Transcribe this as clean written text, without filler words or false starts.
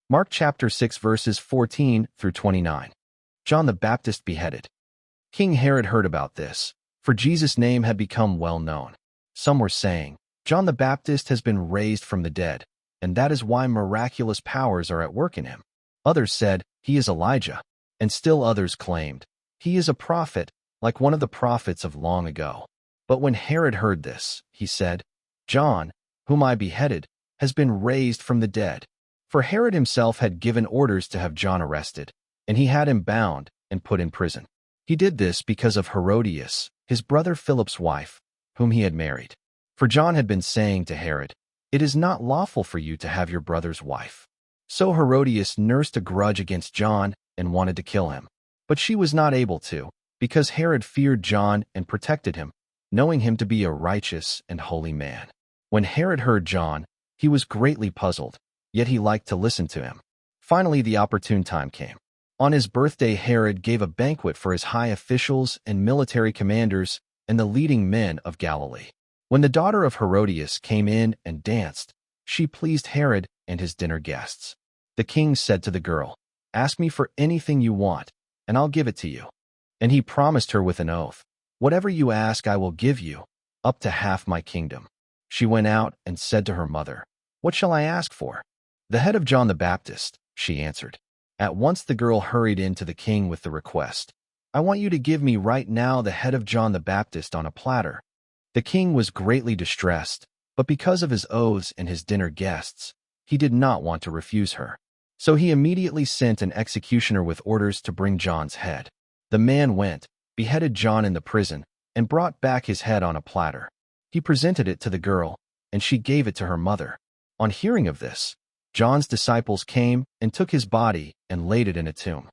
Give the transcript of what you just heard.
Mark chapter 6 verses 14 through 29. John the Baptist beheaded. King Herod heard about this, for Jesus' name had become well known. Some were saying, John the Baptist has been raised from the dead, and that is why miraculous powers are at work in him. Others said, he is Elijah, and still others claimed, he is a prophet, like one of the prophets of long ago. But when Herod heard this, he said, John, whom I beheaded, has been raised from the dead. For Herod himself had given orders to have John arrested, and he had him bound and put in prison. He did this because of Herodias, his brother Philip's wife, whom he had married. For John had been saying to Herod, it is not lawful for you to have your brother's wife. So Herodias nursed a grudge against John and wanted to kill him. But she was not able to, because Herod feared John and protected him, knowing him to be a righteous and holy man. When Herod heard John, he was greatly puzzled, yet he liked to listen to him. Finally, the opportune time came. On his birthday, Herod gave a banquet for his high officials and military commanders and the leading men of Galilee. When the daughter of Herodias came in and danced, she pleased Herod and his dinner guests. The king said to the girl, ask me for anything you want, and I'll give it to you. And he promised her with an oath, whatever you ask I will give you, up to half my kingdom. She went out and said to her mother, what shall I ask for? The head of John the Baptist, she answered. At once the girl hurried in to the king with the request, I want you to give me right now the head of John the Baptist on a platter. The king was greatly distressed, but because of his oaths and his dinner guests, he did not want to refuse her. So he immediately sent an executioner with orders to bring John's head. The man went, beheaded John in the prison, and brought back his head on a platter. He presented it to the girl, and she gave it to her mother. On hearing of this, John's disciples came and took his body and laid it in a tomb.